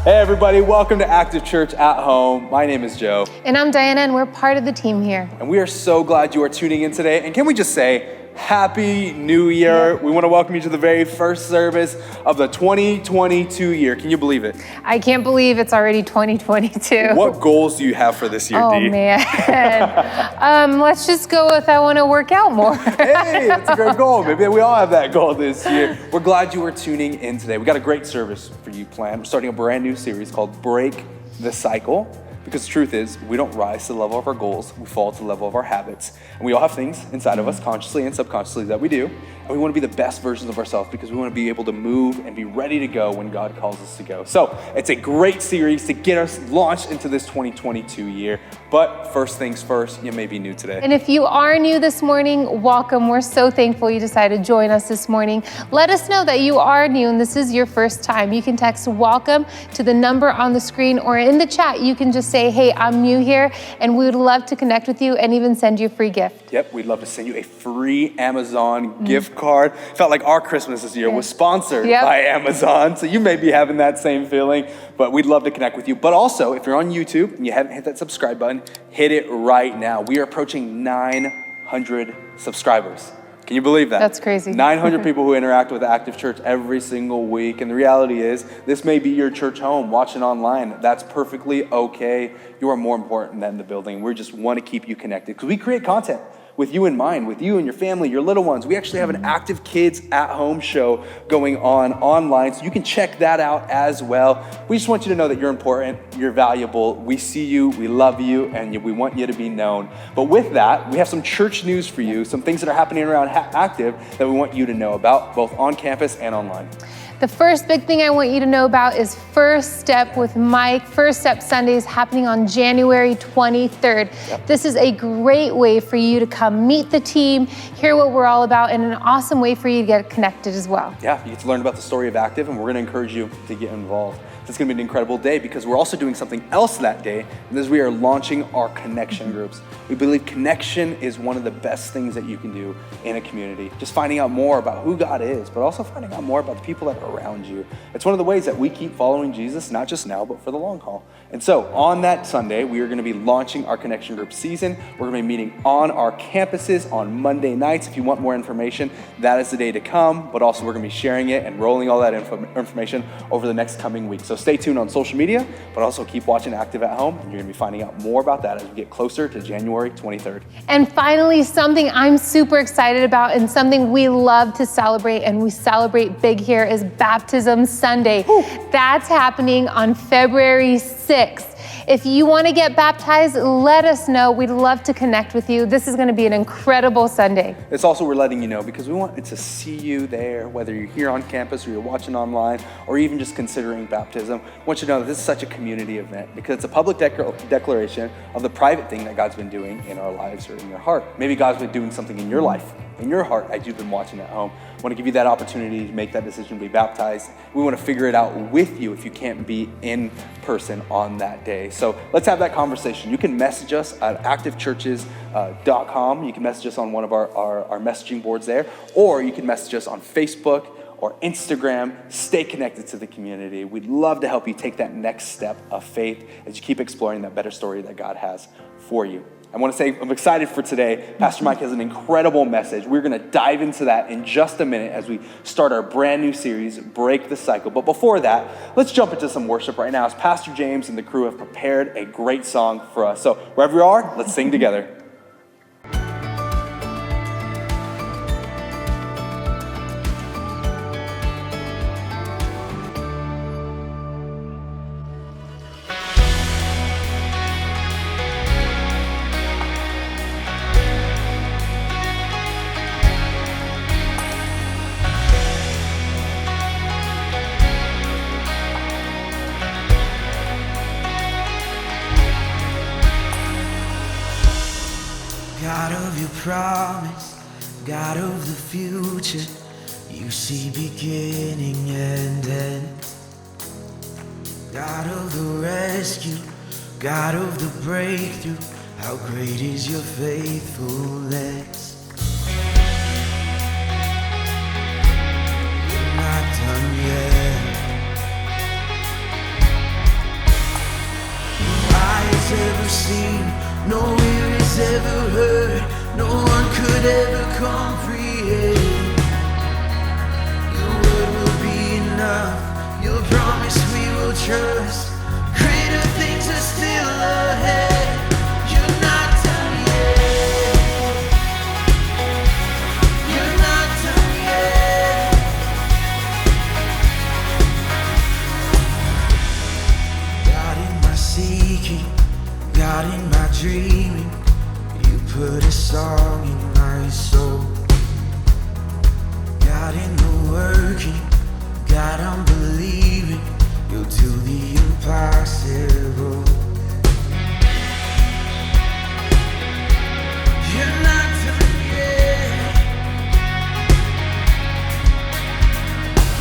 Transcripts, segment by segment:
Hey everybody, welcome to Active Church at Home. My name is Joe. And I'm Diana, and we're part of the team here. And we are so glad you are tuning in today. And can we just say, Happy New Year. Yeah. We want to welcome you to the very first service of the 2022 year. Can you believe it? I can't believe it's already 2022. What goals do you have for this year, Oh, Dee? man. Let's just go with I want to work out more. Hey, that's a great goal. Maybe we all have that goal this year. We're glad you are tuning in today. We got a great service for you planned. We're starting a brand new series called Break the Cycle. Because the truth is, we don't rise to the level of our goals, we fall to the level of our habits. And we all have things inside of us, consciously and subconsciously, that we do. And we want to be the best versions of ourselves because we want to be able to move and be ready to go when God calls us to go. So it's a great series to get us launched into this 2022 year. But first things first, you may be new today. And if you are new this morning, welcome. We're so thankful you decided to join us this morning. Let us know that you are new and this is your first time. You can text welcome to the number on the screen, or in the chat, you can just say, hey, I'm new here, and we would love to connect with you and even send you a free gift. Yep, we'd love to send you a free Amazon gift card. Felt like our Christmas this year was sponsored by Amazon, so you may be having that same feeling, but we'd love to connect with you. But also, if you're on YouTube and you haven't hit that subscribe button, hit it right now. We are approaching 900 subscribers. Can you believe that? That's crazy. 900 people who interact with Active Church every single week. And the reality is, this may be your church home, watching online. That's perfectly okay. You are more important than the building. We just want to keep you connected because we create content with you in mind, with you and your family, your little ones. We actually have an Active Kids at Home show going on online, so you can check that out as well. We just want you to know that you're important, you're valuable. We see you, we love you, and we want you to be known. But with that, we have some church news for you, some things that are happening around Active that we want you to know about, both on campus and online. The first big thing I want you to know about is First Step with Mike. First Step Sundays happening on January 23rd. Yep. This is a great way for you to come meet the team, hear what we're all about, and an awesome way for you to get connected as well. Yeah, you get to learn about the story of Active, and we're going to encourage you to get involved. It's going to be an incredible day because we're also doing something else that day, and as we are launching our connection groups. We believe connection is one of the best things that you can do in a community. Just finding out more about who God is, but also finding out more about the people that are around you. It's one of the ways that we keep following Jesus, not just now, but for the long haul. And so on that Sunday, we are going to be launching our connection group season. We're going to be meeting on our campuses on Monday nights. If you want more information, that is the day to come, but also we're going to be sharing it and rolling all that information over the next coming weeks. So stay tuned on social media, but also keep watching Active at Home, and you're going to be finding out more about that as we get closer to January 23rd. And finally, something I'm super excited about and something we love to celebrate, and we celebrate big here, is Baptism Sunday. Woo. That's happening on February 6th. If you want to get baptized, let us know. We'd love to connect with you. This is going to be an incredible Sunday. It's also, we're letting you know because we want to see you there, whether you're here on campus or you're watching online or even just considering baptism. I want you to know that this is such a community event because it's a public declaration of the private thing that God's been doing in our lives or in your heart. Maybe God's been doing something in your life, in your heart, as you've been watching at home. I want to give you that opportunity to make that decision to be baptized. We want to figure it out with you if you can't be in person on that day. So let's have that conversation. You can message us at activechurches.com. You can message us on one of our messaging boards there, or you can message us on Facebook or Instagram. Stay connected to the community. We'd love to help you take that next step of faith as you keep exploring that better story that God has for you. I want to say I'm excited for today. Pastor Mike has an incredible message. We're going to dive into that in just a minute as we start our brand new series, Break the Cycle. But before that, let's jump into some worship right now as Pastor James and the crew have prepared a great song for us. So wherever you are, let's sing together. God of your promise, God of the future, you see beginning and end. God of the rescue, God of the breakthrough, how great is your faithfulness. You're not done yet. eyes ever seen, no ears ever heard, no one could ever comprehend. Your word will be enough, your promise we will trust. Greater things are still ahead. You're not done yet. You're not done yet. God, in my seeking, God, in my dreaming, you put a song in my soul. God, in the working, God, I'm believing you'll do the impossible. You're not done yet.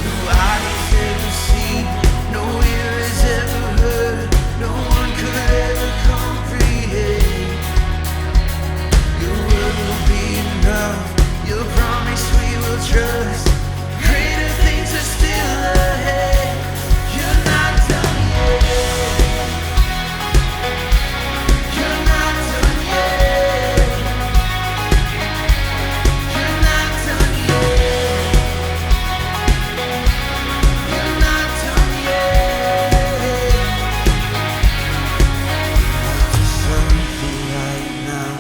No eyes ever seen, no ears ever heard, no one could ever comprehend. Your word will be enough, your promise we will trust. Greater things are still ahead. You're not done yet. You're not done yet. You're not done yet. You're not done yet. Something right now.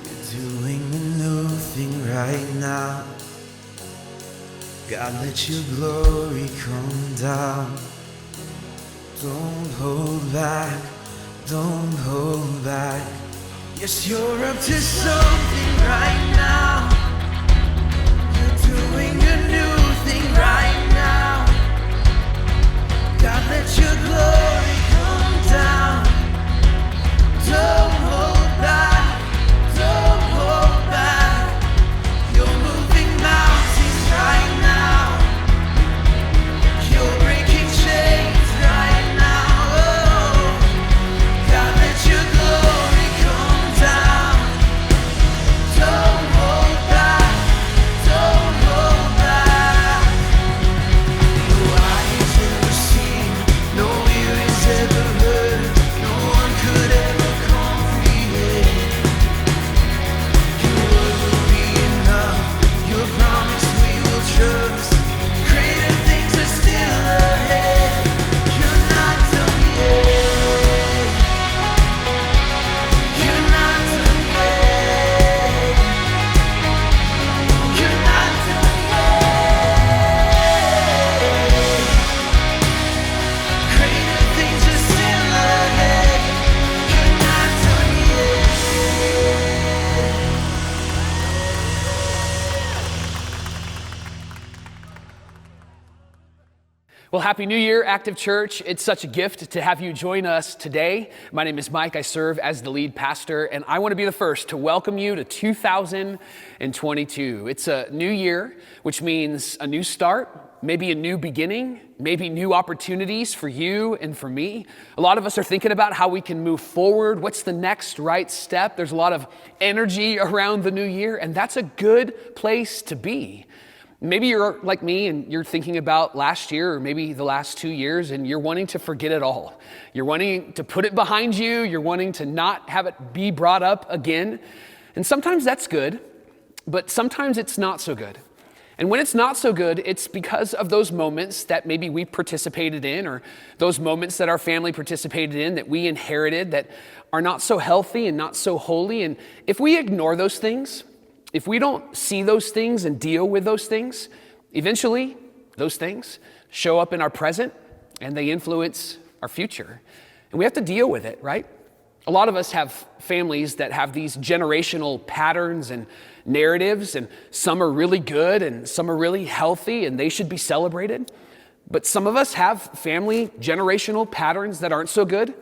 You're doing a new thing right now. God, let your glory come down. Don't hold back, don't hold back. Yes, you're up to something right now. You're doing a new thing right now. God, let your glory come down. Don't hold back, don't hold back. You're moving mountains right now. You're breaking chains right now. Oh, God, let your glory come down. Don't hold back, don't hold back. No eyes ever seen, no ears ever heard, no one could ever comprehend. Your word will be enough, your promise we will trust. Greater things are still ahead. You're not done yet. You're not done yet. You're not done yet. Greater things are still ahead. You're not done yet. Well, Happy New Year, Active Church. It's such a gift to have you join us today. My name is Mike. I serve as the lead pastor, and I want to be the first to welcome you to 2022. It's a new year, which means a new start, maybe a new beginning, maybe new opportunities for you and for me. A lot of us are thinking about how we can move forward. What's the next right step? There's a lot of energy around the new year, and that's a good place to be. Maybe you're like me and you're thinking about last year or maybe the last 2 years and you're wanting to forget it all. You're wanting to put it behind you. You're wanting to not have it be brought up again. And sometimes that's good, but sometimes it's not so good. And when it's not so good, it's because of those moments that maybe we participated in or those moments that our family participated in that we inherited that are not so healthy and not so holy. And if we ignore those things, if we don't see those things and deal with those things, eventually those things show up in our present and they influence our future. And we have to deal with it, right? A lot of us have families that have these generational patterns and narratives, and some are really good and some are really healthy and they should be celebrated. But some of us have family generational patterns that aren't so good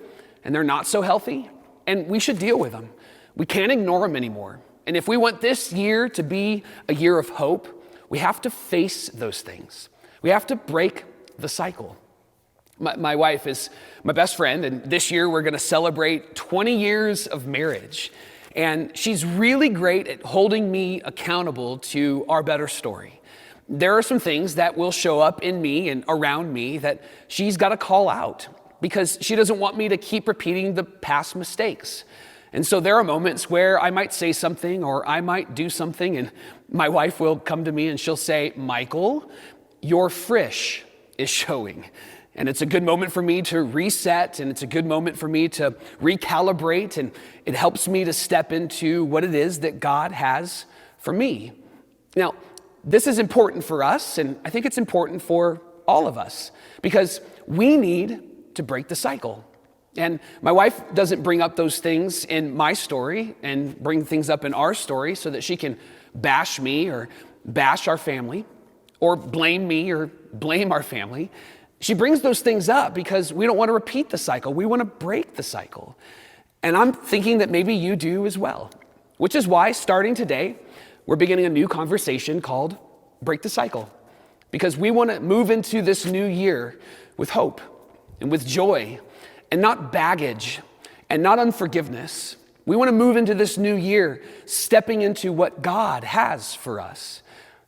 and they're not so healthy, and we should deal with them. We can't ignore them anymore. And if we want this year to be a year of hope, we have to face those things. We have to break the cycle. My wife is my best friend, and this year we're going to celebrate 20 years of marriage. And she's really great at holding me accountable to our better story. There are some things that will show up in me and around me that she's got to call out. because she doesn't want me to keep repeating the past mistakes. And so there are moments where I might say something or I might do something, and my wife will come to me and she'll say, Michael, your frish is showing. And it's a good moment for me to reset, and it's a good moment for me to recalibrate, and it helps me to step into what it is that God has for me. Now, this is important for us, and I think it's important for all of us, because we need to break the cycle. And my wife doesn't bring up those things in my story and bring things up in our story so that she can bash me or bash our family or blame me or blame our family. She brings those things up because we don't want to repeat the cycle. We want to break the cycle. And I'm thinking that maybe you do as well, which is why starting today, we're beginning a new conversation called Break the Cycle, because we want to move into this new year with hope and with joy and not baggage and not unforgiveness. We want to move into this new year stepping into what God has for us.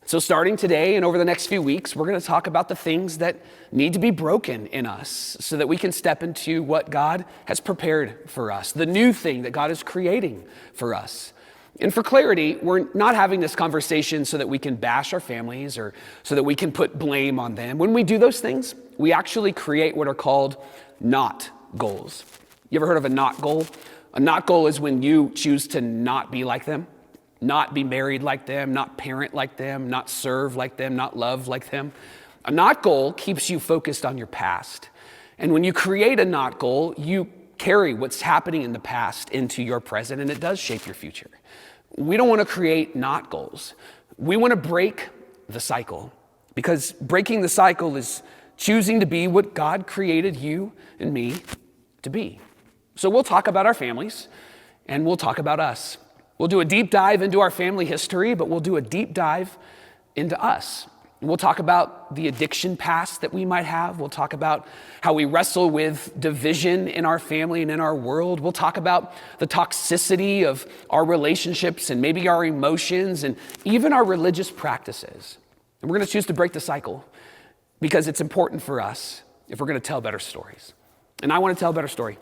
So starting today and over the next few weeks, we're going to talk about the things that need to be broken in us so that we can step into what God has prepared for us, the new thing that God is creating for us. And for clarity, we're not having this conversation so that we can bash our families or so that we can put blame on them. When we do those things, we actually create what are called not goals. You ever heard of a not goal? A not goal is when you choose to not be like them. Not be married like them, not parent like them, not serve like them, not love like them. A not goal keeps you focused on your past. And when you create a not goal, you carry what's happening in the past into your present, and it does shape your future. We don't want to create not goals. We want to break the cycle, because breaking the cycle is choosing to be what God created you and me to be. So we'll talk about our families, and we'll talk about us. We'll do a deep dive into our family history, but we'll do a deep dive into us. We'll talk about the addiction past that we might have. We'll talk about how we wrestle with division in our family and in our world. We'll talk about the toxicity of our relationships and maybe our emotions and even our religious practices. And we're going to choose to break the cycle because it's important for us if we're going to tell better stories. And I want to tell a better story.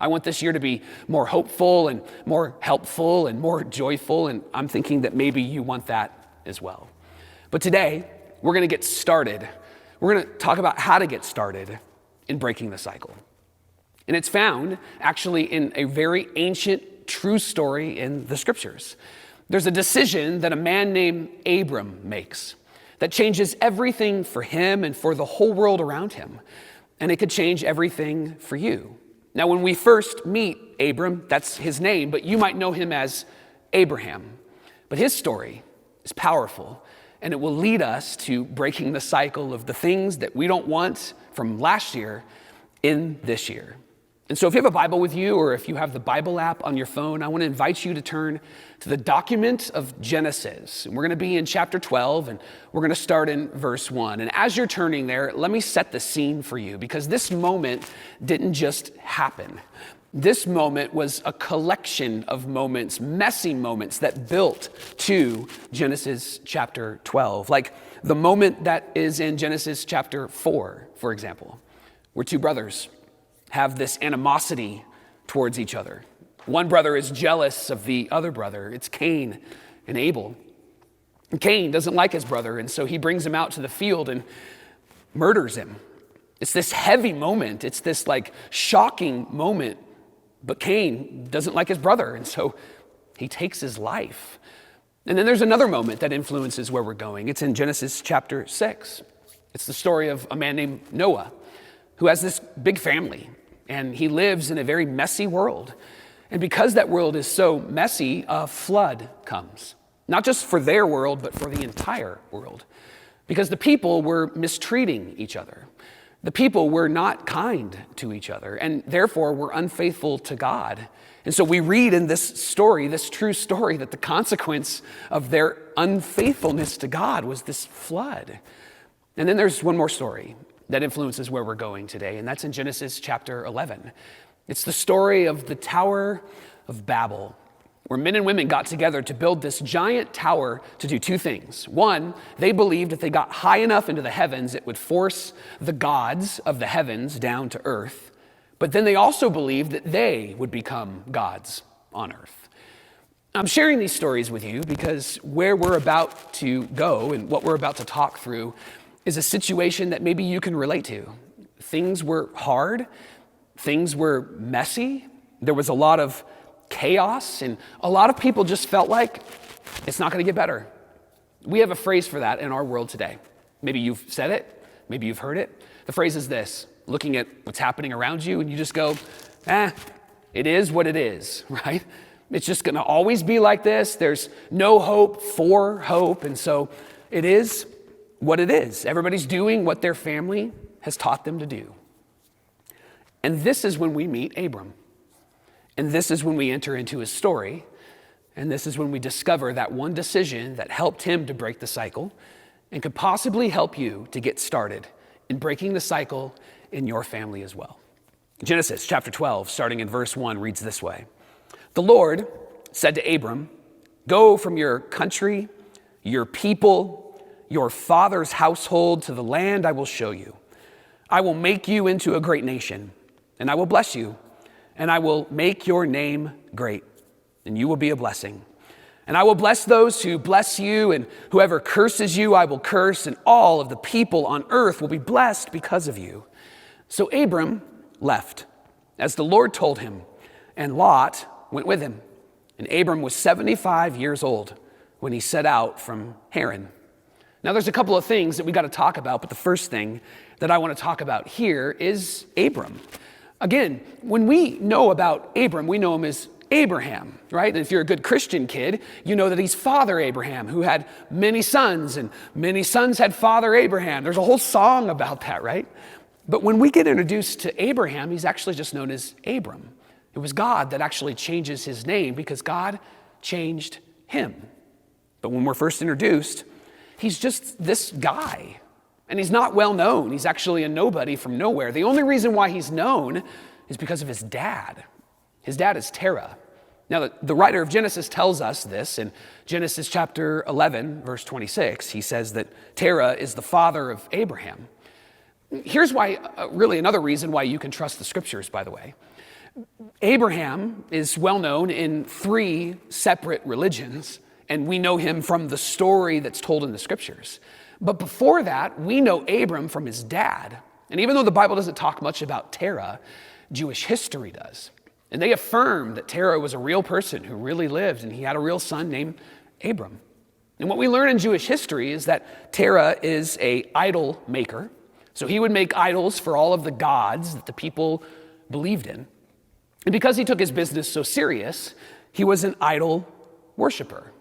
I want this year to be more hopeful and more helpful and more joyful, and I'm thinking that maybe you want that as well. But today, we're going to get started. We're going to talk about how to get started in breaking the cycle. And it's found actually in a very ancient, true story in the scriptures. There's a decision that a man named Abram makes that changes everything for him and for the whole world around him. And it could change everything for you. Now, when we first meet Abram, that's his name, but you might know him as Abraham. But his story is powerful, and it will lead us to breaking the cycle of the things that we don't want from last year in this year. And so if you have a Bible with you, or if you have the Bible app on your phone, I want to invite you to turn to the document of Genesis. And we're going to be in chapter 12, and we're going to start in verse 1. And as you're turning there, let me set the scene for you, because this moment didn't just happen. This moment was a collection of moments, messy moments that built to Genesis chapter 12. Like the moment that is in Genesis chapter 4, for example, where two brothers have this animosity towards each other. One brother is jealous of the other brother. It's Cain and Abel. And Cain doesn't like his brother, and so he brings him out to the field and murders him. It's this heavy moment. It's this like shocking moment. But Cain doesn't like his brother, and so he takes his life. And then there's another moment that influences where we're going. It's in Genesis chapter 6. It's the story of a man named Noah who has this big family, and he lives in a very messy world. And because that world is so messy, a flood comes. Not just for their world, but for the entire world. Because the people were mistreating each other. The people were not kind to each other, and therefore were unfaithful to God. And so we read in this story, this true story, that the consequence of their unfaithfulness to God was this flood. And then there's one more story that influences where we're going today, and that's in Genesis chapter 11. It's the story of the Tower of Babel, where men and women got together to build this giant tower to do two things. One, they believed if they got high enough into the heavens, it would force the gods of the heavens down to earth. but then they also believed that they would become gods on earth. I'm sharing these stories with you because where we're about to go and what we're about to talk through is a situation that maybe you can relate to. Things were hard, things were messy, there was a lot of chaos, and a lot of people just felt like it's not going to get better. We have a phrase for that in our world today. Maybe you've said it, maybe you've heard it. The phrase is this: looking at what's happening around you and you just go, it is what it is, right? It's just going to always be like this. There's no hope for hope, and so it is what it is. Everybody's doing what their family has taught them to do. And this is when we meet Abram. And this is when we enter into his story. And this is when we discover that one decision that helped him to break the cycle and could possibly help you to get started in breaking the cycle in your family as well. Genesis chapter 12, starting in verse 1, reads this way. The Lord said to Abram, "Go from your country, your people, your father's household to the land I will show you. I will make you into a great nation, and I will bless you, and I will make your name great, and you will be a blessing. And I will bless those who bless you, and whoever curses you I will curse, and all of the people on earth will be blessed because of you." So Abram left, as the Lord told him, and Lot went with him. And Abram was 75 years old when he set out from Haran. Now there's a couple of things that we got to talk about, but the first thing that I want to talk about here is Abram. Again, when we know about Abram, we know him as Abraham, right? And if you're a good Christian kid, you know that he's Father Abraham, who had many sons, and many sons had Father Abraham. There's a whole song about that, right? But when we get introduced to Abraham, he's actually just known as Abram. It was God that actually changes his name because God changed him. But when we're first introduced, he's just this guy. And he's not well known. He's actually a nobody from nowhere. The only reason why he's known is because of his dad. His dad is Terah. Now, the writer of Genesis tells us this in Genesis chapter 11, verse 26. He says that Terah is the father of Abraham. Here's why, really another reason why you can trust the scriptures, by the way. Abraham is well known in 3 separate religions, and we know him from the story that's told in the scriptures. But before that, we know Abram from his dad. And even though the Bible doesn't talk much about Terah, Jewish history does. And they affirm that Terah was a real person who really lived, and he had a real son named Abram. And what we learn in Jewish history is that Terah is an idol maker. So he would make idols for all of the gods that the people believed in. And because he took his business so serious, he was an idol worshiper.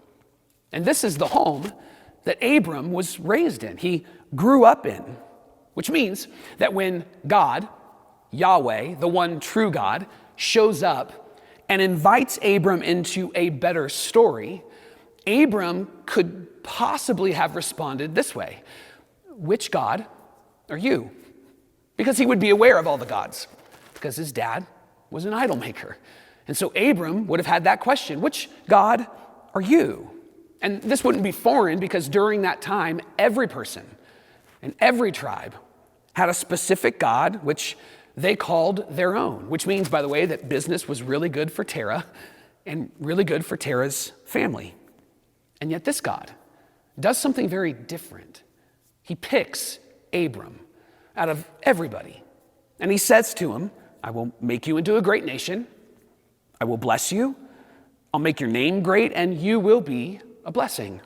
And this is the home that Abram was raised in. He grew up in, which means that when God, Yahweh, the one true God, shows up and invites Abram into a better story, Abram could possibly have responded this way: "Which God are you?" Because he would be aware of all the gods, because his dad was an idol maker. And so Abram would have had that question: "Which God are you?" And this wouldn't be foreign, because during that time, every person and every tribe had a specific God which they called their own, which means, by the way, that business was really good for Terah and really good for Terah's family. And yet this God does something very different. He picks Abram out of everybody, and he says to him, "I will make you into a great nation. I will bless you. I'll make your name great, and you will be a blessing.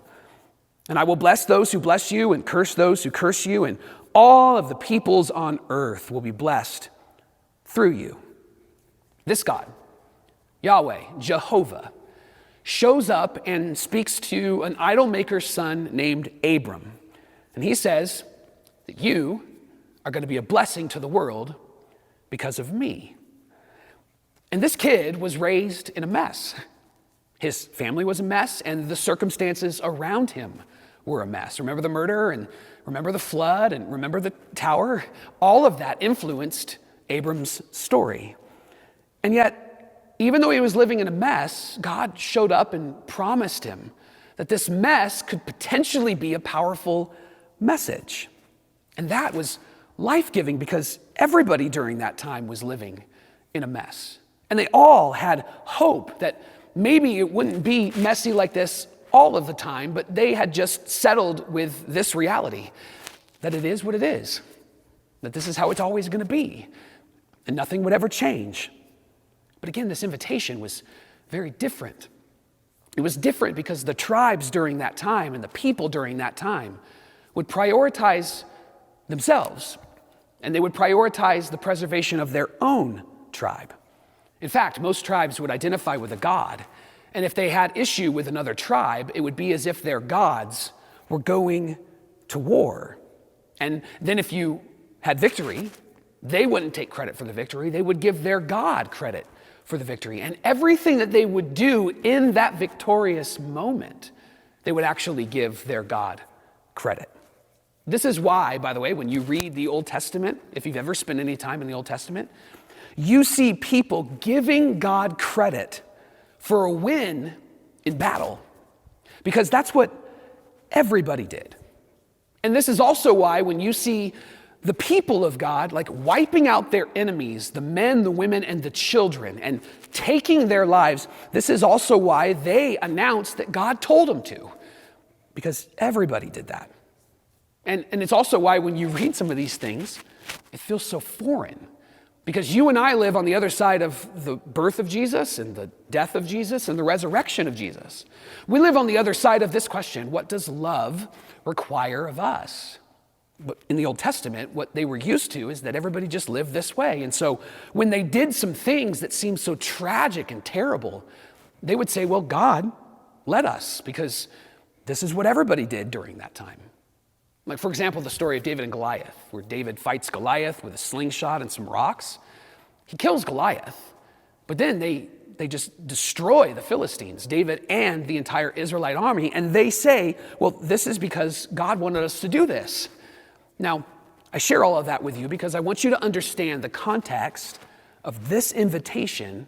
And I will bless those who bless you and curse those who curse you, and all of the peoples on earth will be blessed through you." This God, Yahweh, Jehovah, shows up and speaks to an idol maker's son named Abram. And he says that you are going to be a blessing to the world because of me. And this kid was raised in a mess. His family was a mess, and the circumstances around him were a mess. Remember the murder, and remember the flood, and remember the tower? All of that influenced Abram's story. And yet, even though he was living in a mess, God showed up and promised him that this mess could potentially be a powerful message. And that was life-giving, because everybody during that time was living in a mess. And they all had hope that maybe it wouldn't be messy like this all of the time, but they had just settled with this reality, that it is what it is, that this is how it's always going to be, and nothing would ever change. But again, this invitation was very different. It was different because the tribes during that time and the people during that time would prioritize themselves, and they would prioritize the preservation of their own tribe. In fact, most tribes would identify with a god, and if they had issue with another tribe, it would be as if their gods were going to war. And then if you had victory, they wouldn't take credit for the victory. They would give their god credit for the victory. And everything that they would do in that victorious moment, they would actually give their god credit. This is why, by the way, when you read the Old Testament, if you've ever spent any time in the Old Testament, you see people giving God credit for a win in battle, because that's what everybody did. And this is also why when you see the people of God like wiping out their enemies, the men, the women, and the children, and taking their lives, this is also why they announced that God told them to, because everybody did that. And it's also why when you read some of these things, it feels so foreign, because you and I live on the other side of the birth of Jesus and the death of Jesus and the resurrection of Jesus. We live on the other side of this question: what does love require of us? But in the Old Testament, what they were used to is that everybody just lived this way. And so when they did some things that seemed so tragic and terrible, they would say, well, God, let us, because this is what everybody did during that time. Like, for example, the story of David and Goliath, where David fights Goliath with a slingshot and some rocks. He kills Goliath, but then they just destroy the Philistines, David and the entire Israelite army, and they say, well, this is because God wanted us to do this. Now, I share all of that with you because I want you to understand the context of this invitation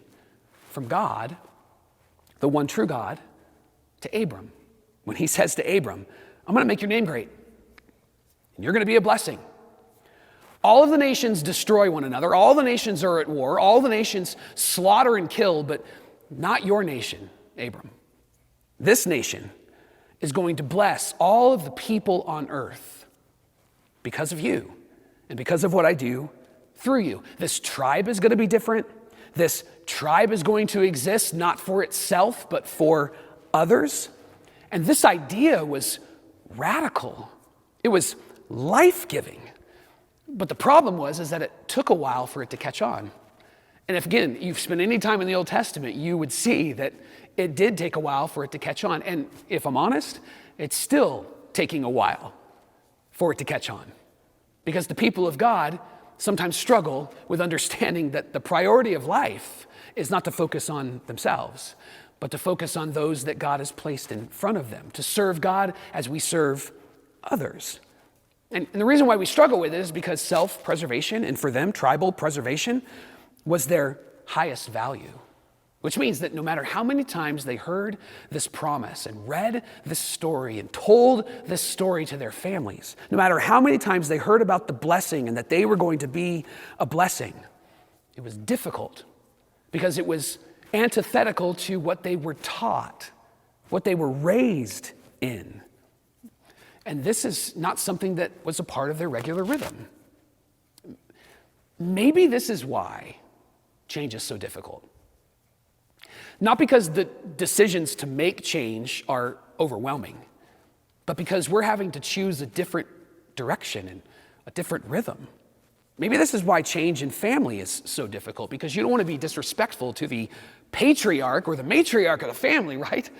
from God, the one true God, to Abram. When he says to Abram, I'm going to make your name great, and you're going to be a blessing. All of the nations destroy one another. All the nations are at war. All the nations slaughter and kill, but not your nation, Abram. This nation is going to bless all of the people on earth because of you and because of what I do through you. This tribe is going to be different. This tribe is going to exist not for itself, but for others. And this idea was radical. It was life-giving. But the problem is that it took a while for it to catch on. And if, again, you've spent any time in the Old Testament, you would see that it did take a while for it to catch on. And if I'm honest, it's still taking a while for it to catch on. Because the people of God sometimes struggle with understanding that the priority of life is not to focus on themselves, but to focus on those that God has placed in front of them, to serve God as we serve others. And the reason why we struggle with it is because self-preservation, and for them, tribal preservation, was their highest value. Which means that no matter how many times they heard this promise and read this story and told this story to their families, no matter how many times they heard about the blessing and that they were going to be a blessing, it was difficult because it was antithetical to what they were taught, what they were raised in. And this is not something that was a part of their regular rhythm. Maybe this is why change is so difficult. Not because the decisions to make change are overwhelming, but because we're having to choose a different direction and a different rhythm. Maybe this is why change in family is so difficult, because you don't want to be disrespectful to the patriarch or the matriarch of the family, right?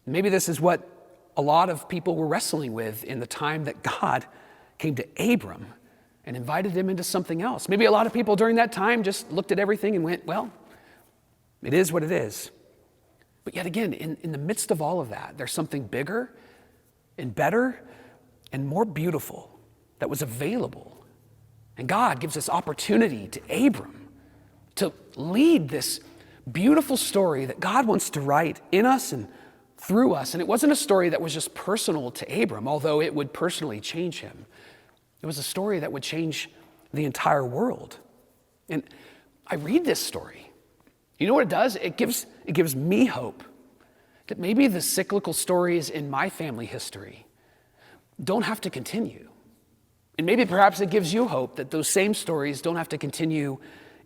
Maybe this is what a lot of people were wrestling with in the time that God came to Abram and invited him into something else. Maybe a lot of people during that time just looked at everything and went, well, it is what it is. But yet again, in the midst of all of that, there's something bigger and better and more beautiful that was available. And God gives us opportunity to Abram to lead this beautiful story that God wants to write in us and through us. And it wasn't a story that was just personal to Abram, although it would personally change him. It was a story that would change the entire world. And I read this story. You know what it does? It gives me hope that maybe the cyclical stories in my family history don't have to continue. And maybe perhaps it gives you hope that those same stories don't have to continue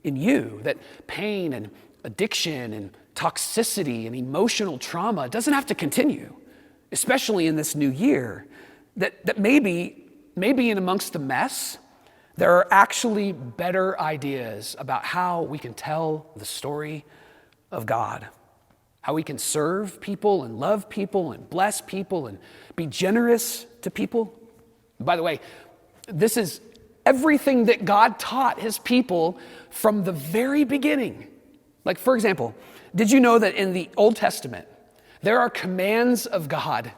in you, that pain and addiction and toxicity and emotional trauma doesn't have to continue, especially in this new year, that maybe in amongst the mess, there are actually better ideas about how we can tell the story of God, how we can serve people and love people and bless people and be generous to people. By the way, this is everything that God taught his people from the very beginning. Like, for example, did you know that in the Old Testament, there are commands of God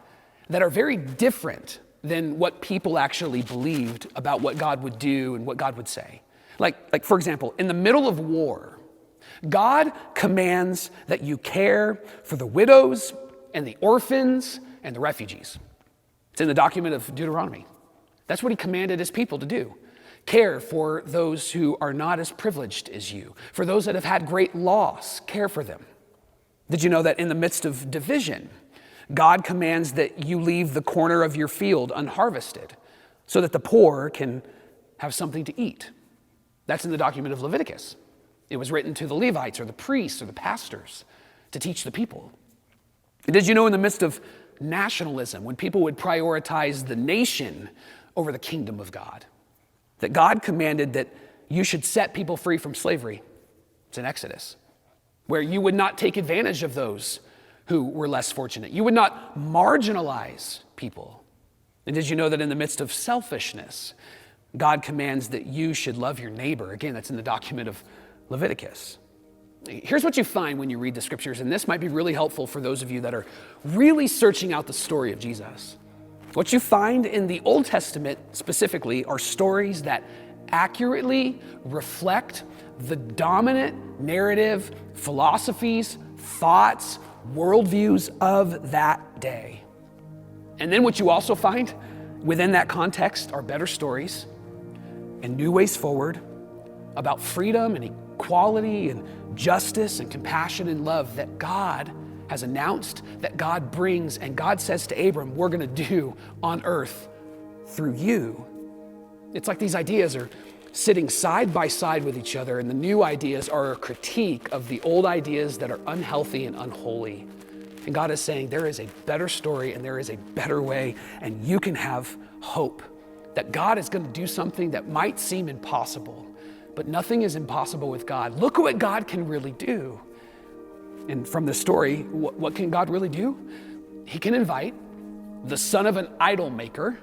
that are very different than what people actually believed about what God would do and what God would say? Like for example, in the middle of war, God commands that you care for the widows and the orphans and the refugees. It's in the document of Deuteronomy. That's what he commanded his people to do. Care for those who are not as privileged as you. For those that have had great loss, care for them. Did you know that in the midst of division, God commands that you leave the corner of your field unharvested so that the poor can have something to eat? That's in the document of Leviticus. It was written to the Levites or the priests or the pastors to teach the people. And did you know in the midst of nationalism, when people would prioritize the nation over the kingdom of God, that God commanded that you should set people free from slavery? It's in Exodus, where you would not take advantage of those who were less fortunate. You would not marginalize people. And did you know that in the midst of selfishness, God commands that you should love your neighbor? Again, that's in the document of Leviticus. Here's what you find when you read the scriptures, and this might be really helpful for those of you that are really searching out the story of Jesus. What you find in the Old Testament specifically are stories that accurately reflect the dominant narrative, philosophies, thoughts, worldviews of that day. And then what you also find within that context are better stories and new ways forward about freedom and equality and justice and compassion and love that God has announced, that God brings, and God says to Abram, we're going to do on earth through you. It's like these ideas are sitting side by side with each other, and the new ideas are a critique of the old ideas that are unhealthy and unholy. And God is saying there is a better story and there is a better way, and you can have hope that God is going to do something that might seem impossible, but nothing is impossible with God. Look at what God can really do. And from the story, what can God really do? He can invite the son of an idol maker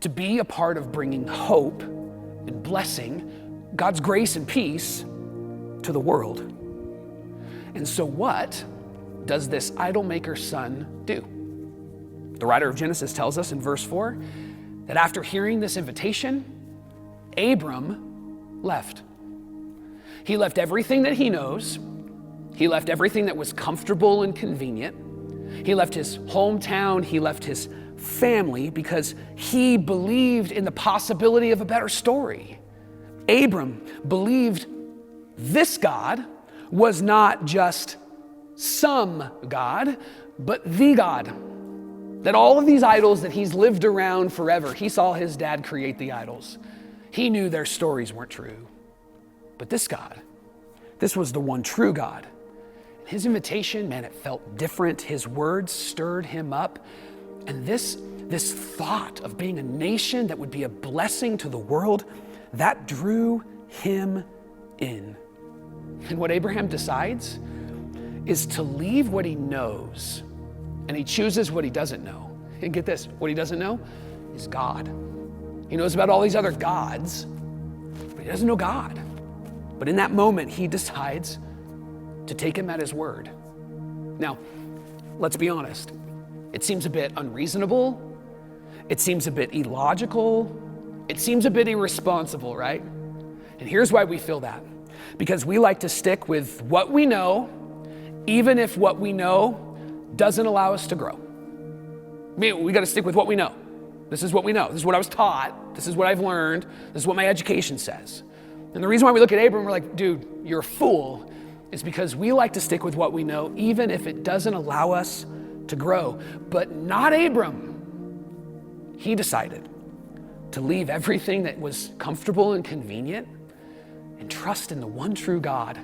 to be a part of bringing hope and blessing, God's grace and peace to the world. And so what does this idol maker's son do? The writer of Genesis tells us in verse 4 that after hearing this invitation, Abram left. He left everything that he knows. He left everything that was comfortable and convenient. He left his hometown. He left his family because he believed in the possibility of a better story. Abram believed this God was not just some God, but the God. That all of these idols that he's lived around forever, he saw his dad create the idols. He knew their stories weren't true. But this God, this was the one true God. His invitation, man, it felt different. His words stirred him up. And this thought of being a nation that would be a blessing to the world, that drew him in. And what Abraham decides is to leave what he knows, and he chooses what he doesn't know. And get this, what he doesn't know is God. He knows about all these other gods, but he doesn't know God. But in that moment, he decides to take him at his word. Now, let's be honest. It seems a bit unreasonable. It seems a bit illogical. It seems a bit irresponsible, right? And here's why we feel that. Because we like to stick with what we know, even if what we know doesn't allow us to grow. I mean, we got to stick with what we know. This is what we know. This is what I was taught. This is what I've learned. This is what my education says. And the reason why we look at Abram, we're like, dude, you're a fool, is because we like to stick with what we know, even if it doesn't allow us to grow. But not Abram. He decided to leave everything that was comfortable and convenient and trust in the one true God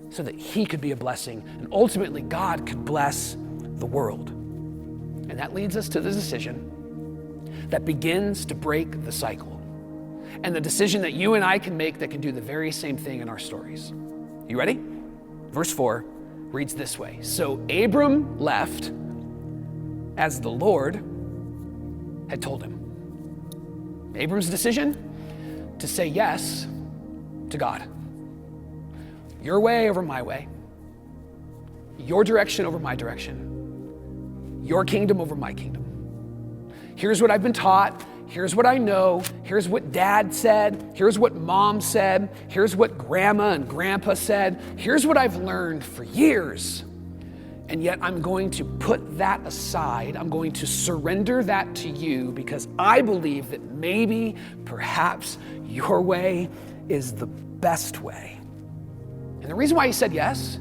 so that he could be a blessing and ultimately God could bless the world. And that leads us to the decision that begins to break the cycle. And the decision that you and I can make that can do the very same thing in our stories. You ready? Verse 4 reads this way. So Abram left as the Lord had told him. Abram's decision to say yes to God. Your way over my way. Your direction over my direction. Your kingdom over my kingdom. Here's what I've been taught. Here's what I know. Here's what dad said. Here's what mom said. Here's what grandma and grandpa said. Here's what I've learned for years. And yet I'm going to put that aside. I'm going to surrender that to you because I believe that maybe, perhaps, your way is the best way. And the reason why he said yes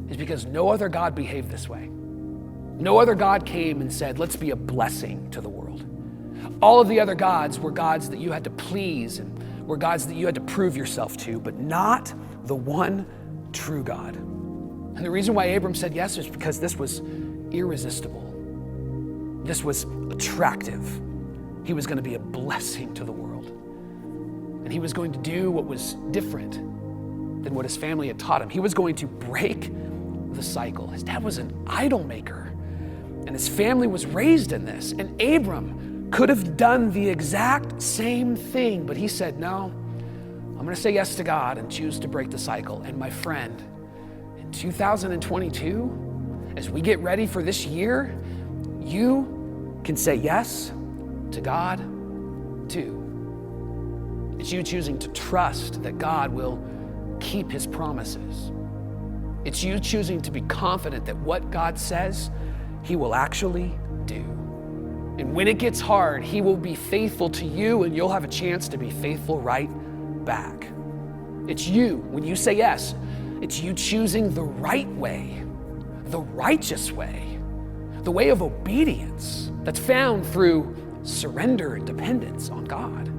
is because no other God behaved this way. No other God came and said, let's be a blessing to the world. All of the other gods were gods that you had to please and were gods that you had to prove yourself to, but not the one true God. And the reason why Abram said yes is because this was irresistible. This was attractive. He was going to be a blessing to the world. And he was going to do what was different than what his family had taught him. He was going to break the cycle. His dad was an idol maker, and his family was raised in this. And Abram could have done the exact same thing, but he said, no, I'm going to say yes to God and choose to break the cycle. And my friend, in 2022, as we get ready for this year, you can say yes to God too. It's you choosing to trust that God will keep his promises. It's you choosing to be confident that what God says, he will actually do. And when it gets hard, he will be faithful to you and you'll have a chance to be faithful right back. It's you, when you say yes, it's you choosing the right way, the righteous way, the way of obedience that's found through surrender and dependence on God.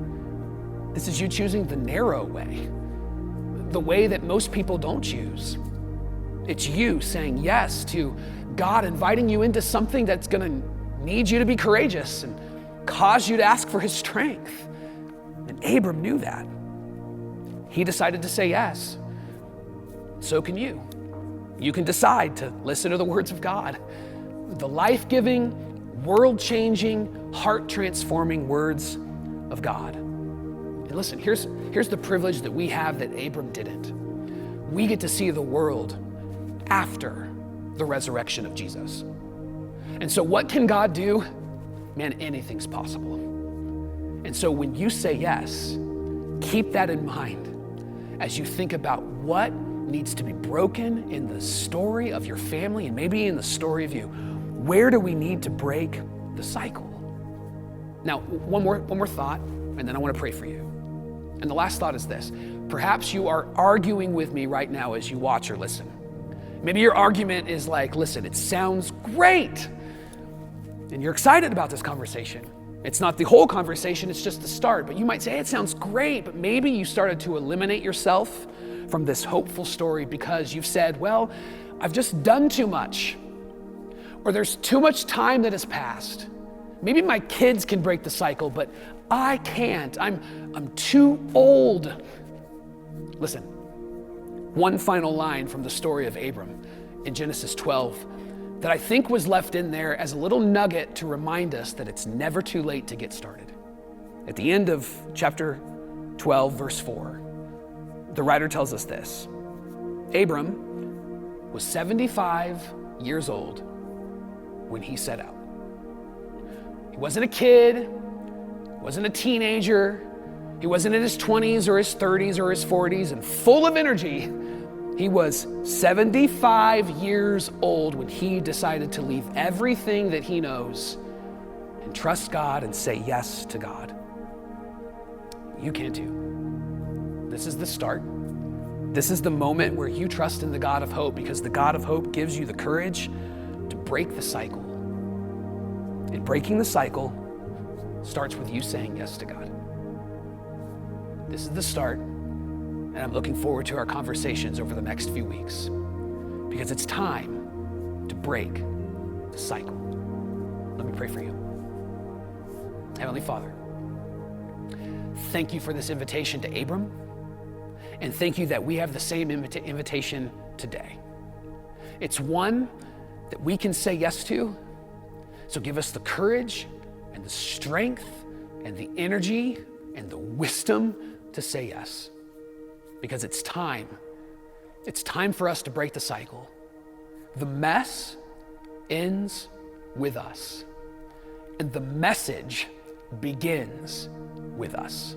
This is you choosing the narrow way, the way that most people don't choose. It's you saying yes to God inviting you into something that's going to need you to be courageous and cause you to ask for his strength. And Abram knew that. He decided to say yes. So can you. You can decide to listen to the words of God, the life-giving, world-changing, heart-transforming words of God. And listen, here's the privilege that we have that Abram didn't. We get to see the world after the resurrection of Jesus. And so what can God do? Man, anything's possible. And so when you say yes, keep that in mind as you think about what needs to be broken in the story of your family and maybe in the story of you. Where do we need to break the cycle? Now, one more thought, and then I want to pray for you. And the last thought is this. Perhaps you are arguing with me right now as you watch or listen. Maybe your argument is like, listen, it sounds great. And you're excited about this conversation. It's not the whole conversation, it's just the start. But you might say, hey, it sounds great, but maybe you started to eliminate yourself from this hopeful story because you've said, well, I've just done too much. Or there's too much time that has passed. Maybe my kids can break the cycle, but I can't. I'm too old. Listen, one final line from the story of Abram in Genesis 12 that I think was left in there as a little nugget to remind us that it's never too late to get started. At the end of chapter 12, verse 4, the writer tells us this. Abram was 75 years old when he set out. He wasn't a kid, wasn't a teenager, he wasn't in his 20s or his 30s or his 40s and full of energy. He was 75 years old when he decided to leave everything that he knows and trust God and say yes to God. You can too. This is the start. This is the moment where you trust in the God of hope, because the God of hope gives you the courage to break the cycle. And breaking the cycle starts with you saying yes to God. This is the start, and I'm looking forward to our conversations over the next few weeks, because it's time to break the cycle. Let me pray for you. Heavenly Father, thank you for this invitation to Abram, and thank you that we have the same invitation today. It's one that we can say yes to, so give us the courage and the strength and the energy and the wisdom to say yes, because it's time. It's time for us to break the cycle. The mess ends with us, and the message begins with us.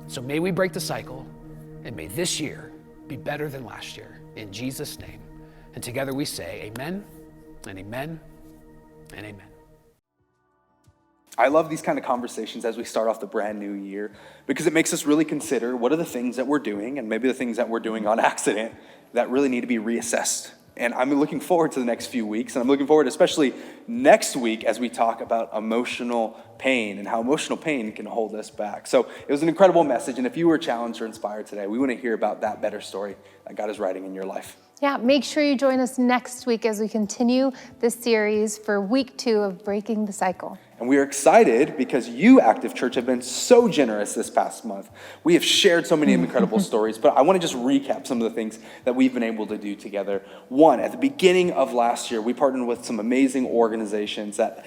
So may we break the cycle, and may this year be better than last year, in Jesus' name. And together we say amen and amen and amen. I love these kind of conversations as we start off the brand new year, because it makes us really consider what are the things that we're doing, and maybe the things that we're doing on accident, that really need to be reassessed. And I'm looking forward to the next few weeks, and I'm looking forward especially next week as we talk about emotional pain and how emotional pain can hold us back. So it was an incredible message, and if you were challenged or inspired today, we want to hear about that better story that God is writing in your life. Yeah, make sure you join us next week as we continue this series for week 2 of Breaking the Cycle. And we are excited because you, Active Church, have been so generous this past month. We have shared so many incredible stories, but I want to just recap some of the things that we've been able to do together. One, at the beginning of last year, we partnered with some amazing organizations that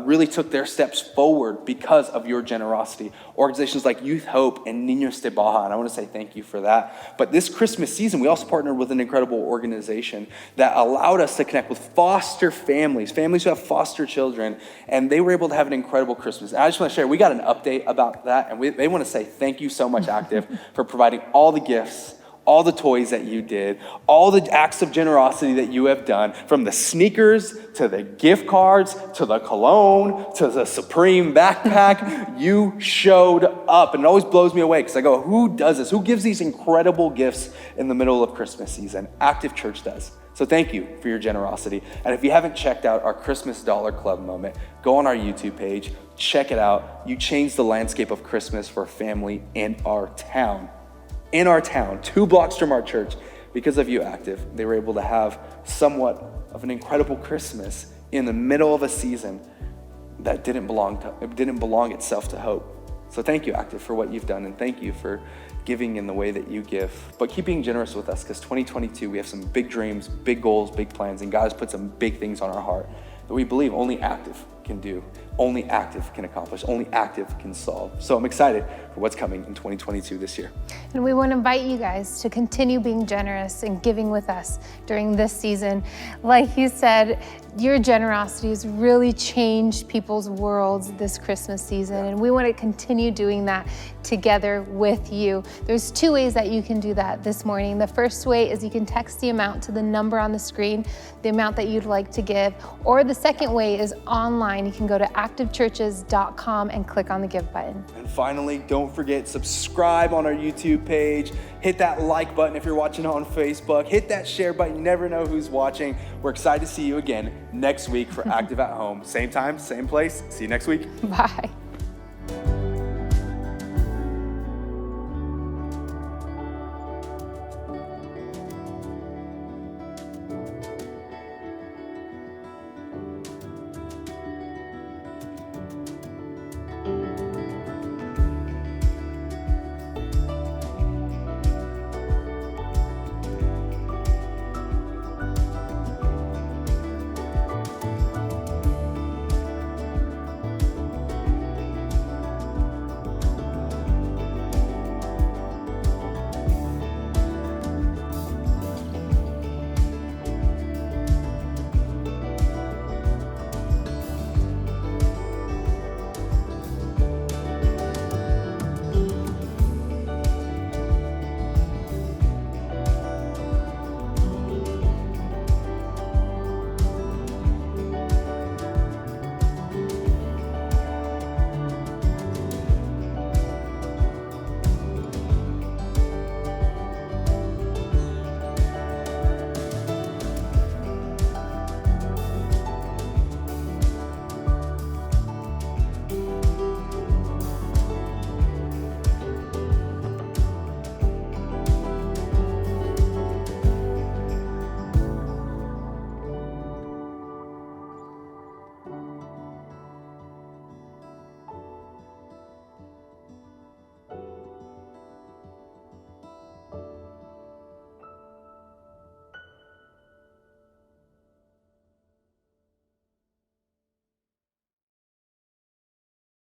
really took their steps forward because of your generosity. Organizations like Youth Hope and Niños de Baja, and I want to say thank you for that. But this Christmas season, we also partnered with an incredible organization that allowed us to connect with foster families who have foster children, and they were able to have an incredible Christmas. And I just want to share, we got an update about that, and they want to say thank you so much, Active, for providing all the gifts, all the toys that you did, all the acts of generosity that you have done, from the sneakers to the gift cards to the cologne to the Supreme backpack. You showed up, and it always blows me away because I go, who does this? Who gives these incredible gifts in the middle of Christmas season? Active Church does. So thank you for your generosity. And if you haven't checked out our Christmas Dollar Club moment, go on our YouTube page, check it out. You changed the landscape of Christmas for a family in our town. In our town, 2 blocks from our church. Because of you, Active, they were able to have somewhat of an incredible Christmas in the middle of a season that didn't belong itself to hope. So thank you, Active, for what you've done, and thank you for giving in the way that you give. But keep being generous with us, because 2022, we have some big dreams, big goals, big plans, and God has put some big things on our heart that we believe only Active can do, only Active can accomplish, only Active can solve. So I'm excited for what's coming in 2022 this year. And we want to invite you guys to continue being generous and giving with us during this season. Like you said, your generosity has really changed people's worlds this Christmas season, and we want to continue doing that together with you. There's 2 ways that you can do that this morning. The first way is you can text the amount to the number on the screen, the amount that you'd like to give, or the second way is online. You can go to activechurches.com and click on the give button. And finally, don't forget, subscribe on our YouTube page, hit that like button if you're watching on Facebook, hit that share button. You never know who's watching. We're excited to see you again next week for Active at Home. Same time, same place. See you next week. Bye.